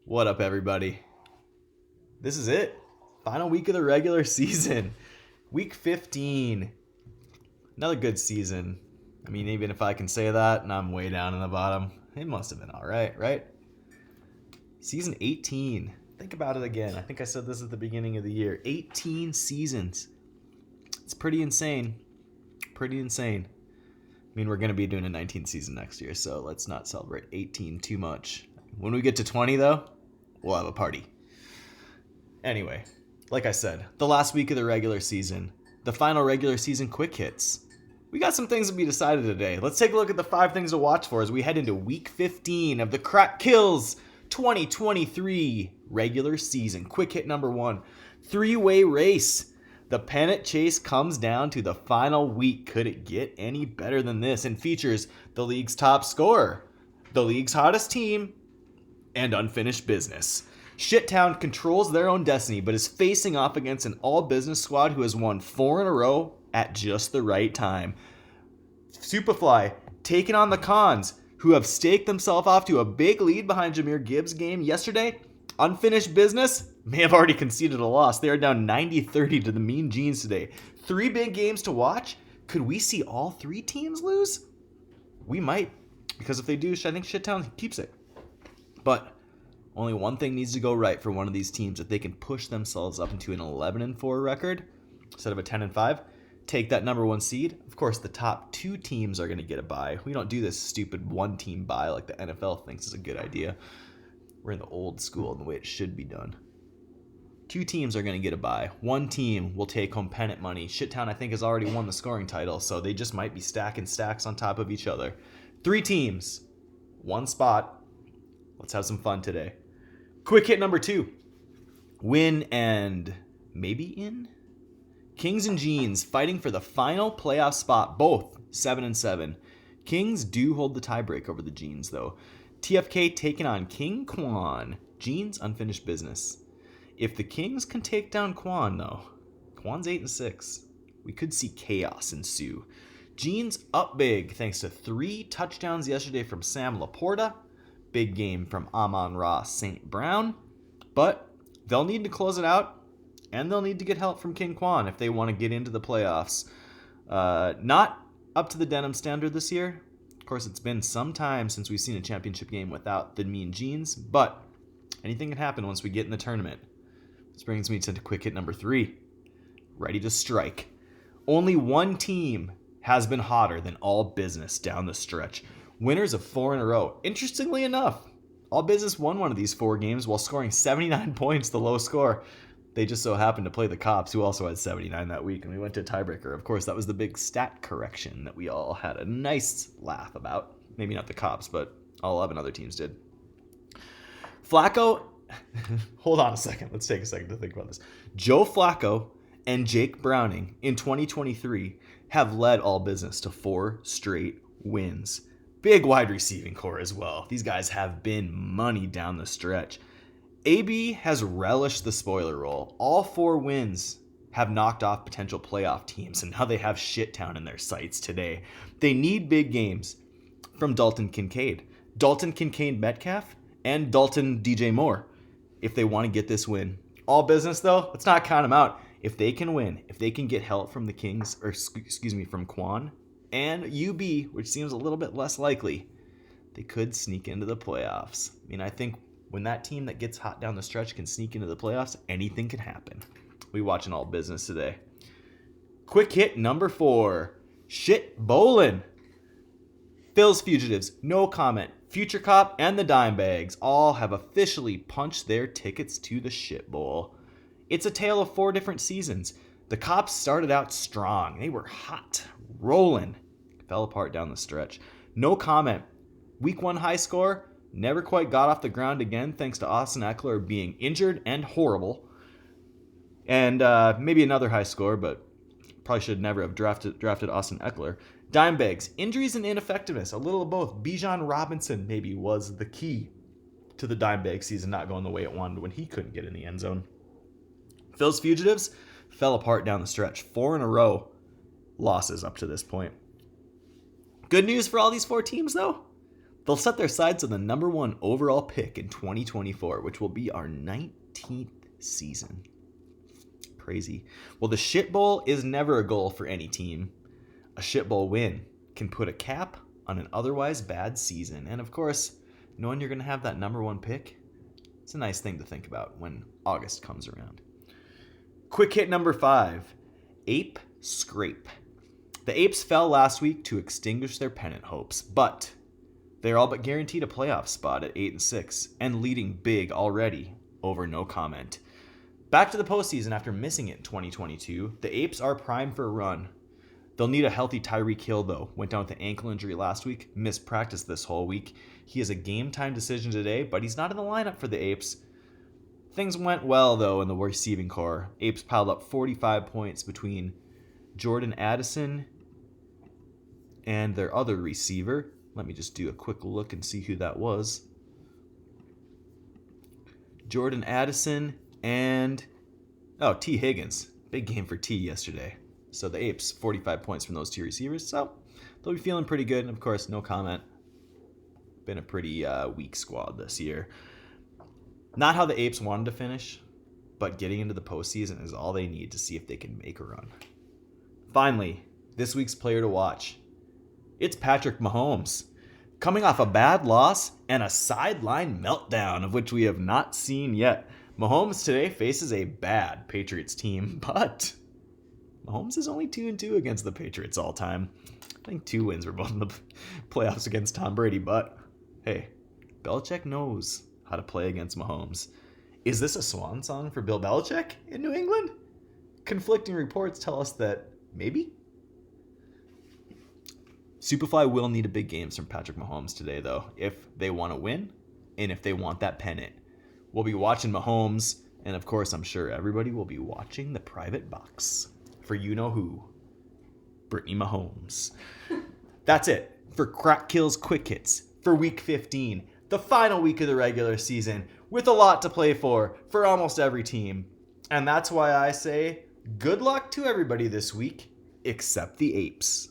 What up, everybody? This is it. Final week of the regular season. Week 15. Another good season. I mean, even if I can say that and I'm way down in the bottom, it must have been all right, right? Season 18. Think about it again. I think I said this at the beginning of the year. 18 seasons. It's pretty insane. Pretty insane. I mean, we're going to be doing a 19th season next year, so let's not celebrate 18 too much. When we get to 20, though, we'll have a party. Anyway, like I said, the last week of the regular season, the final regular season quick hits. We got some things to be decided today. Let's take a look at the 5 things to watch for as we head into week 15 of the Crack Kills 2023 regular season. Quick hit number 1, 3-way race. The pennant chase comes down to the final week. Could it get any better than this? And features the league's top scorer, the league's hottest team, and unfinished business. Shittown controls their own destiny, but is facing off against an all-business squad who has won 4 in a row at just the right time. Superfly taking on the Cons, who have staked themselves off to a big lead behind Jahmyr Gibbs' game yesterday. Unfinished business may have already conceded a loss. They are down 90-30 to the Mean Jeans today. 3 big games to watch. Could we see all 3 teams lose? We might, because if they do, I think Shittown keeps it. But only one thing needs to go right for one of these teams if they can push themselves up into an 11-4 record instead of a 10-5. Take that number 1 seed. Of course, the top 2 teams are going to get a bye. We don't do this stupid 1-team bye like the NFL thinks is a good idea. We're in the old school and the way it should be done. 2 teams are going to get a bye. 1 team will take home pennant money. Shittown, I think, has already won the scoring title, so they just might be stacking stacks on top of each other. 3 teams, 1 spot. Let's have some fun today. Quick hit number 2. Win and maybe in? Kings and Jeans fighting for the final playoff spot, both 7-7. Kings do hold the tiebreak over the Jeans, though. TFK taking on King Quan. Jeans unfinished business. If the Kings can take down Quan, though, Quan's 8-6. We could see chaos ensue. Jeans up big thanks to 3 touchdowns yesterday from Sam Laporta. Big game from Amon-Ra St. Brown. But they'll need to close it out, and they'll need to get help from King Quan if they want to get into the playoffs. Not up to the Denim standard this year. Of course, it's been some time since we've seen a championship game without the Mean Jeans, but anything can happen once we get in the tournament. This brings me to quick hit number 3. Ready to strike. Only 1 team has been hotter than All Business down the stretch. Winners of 4 in a row. Interestingly enough, All Business won one of these 4 games while scoring 79 points, the low score. They just so happened to play the Cops, who also had 79 that week, and we went to a tiebreaker. Of course, that was the big stat correction that we all had a nice laugh about. Maybe not the Cops, but all 11 other teams did. Flacco, hold on a second. Let's take a second to think about this. Joe Flacco and Jake Browning in 2023 have led All Business to 4 straight wins. Big wide receiving core as well. These guys have been money down the stretch. AB has relished the spoiler role. All 4 wins have knocked off potential playoff teams, and now they have Shittown in their sights today. They need big games from Dalton Kincaid Metcalf, and Dalton DJ Moore if they want to get this win. All Business, though, let's not count them out. If they can win, if they can get help from the Kings, from Quan and UB, which seems a little bit less likely, they could sneak into the playoffs. I mean, I think when that team that gets hot down the stretch can sneak into the playoffs, anything can happen. We watching All Business today. Quick hit number 4. Shit bowling. Phil's Fugitives, no comment. Future Cop and the Dime Bags all have officially punched their tickets to the shit bowl. It's a tale of 4 different seasons. The Cops started out strong. They were hot, rolling. Fell apart down the stretch. No comment. Week 1 high score. Never quite got off the ground again thanks to Austin Eckler being injured and horrible. And maybe another high score, but probably should never have drafted Austin Eckler. Dimebags, injuries and ineffectiveness, a little of both. Bijan Robinson maybe was the key to the Dimebag season not going the way it wanted when he couldn't get in the end zone. Phil's Fugitives fell apart down the stretch. 4 in a row losses up to this point. Good news for all these 4 teams, though. They'll set their sights on the number 1 overall pick in 2024, which will be our 19th season. Crazy. Well, the shit bowl is never a goal for any team. A shit bowl win can put a cap on an otherwise bad season. And of course, knowing you're going to have that number 1 pick, it's a nice thing to think about when August comes around. Quick hit number 5, Ape Scrape. The Apes fell last week to extinguish their pennant hopes, but they're all but guaranteed a playoff spot at 8-6 and leading big already over no comment. Back to the postseason after missing it in 2022, the Apes are primed for a run. They'll need a healthy Tyreek Hill, though. Went down with an ankle injury last week, missed practice this whole week. He has a game-time decision today, but he's not in the lineup for the Apes. Things went well, though, in the receiving core. Apes piled up 45 points between Jordan Addison and their other receiver. Let me just do a quick look and see who that was. Jordan Addison and T. Higgins. Big game for T yesterday. So the Apes, 45 points from those 2 receivers. So they'll be feeling pretty good. And of course, no comment. Been a pretty weak squad this year. Not how the Apes wanted to finish, but getting into the postseason is all they need to see if they can make a run. Finally, this week's player to watch. It's Patrick Mahomes. Coming off a bad loss and a sideline meltdown of which we have not seen yet. Mahomes today faces a bad Patriots team, but Mahomes is only 2-2 against the Patriots all time. I think 2 wins were both in the playoffs against Tom Brady, but hey, Belichick knows how to play against Mahomes. Is this a swan song for Bill Belichick in New England? Conflicting reports tell us that maybe. Superfly will need a big games from Patrick Mahomes today, though, if they want to win and if they want that pennant. We'll be watching Mahomes, and of course, I'm sure everybody will be watching the private box for you-know-who, Brittany Mahomes. That's it for Crack Kills Quick Hits for Week 15, the final week of the regular season, with a lot to play for almost every team. And that's why I say good luck to everybody this week, except the Apes.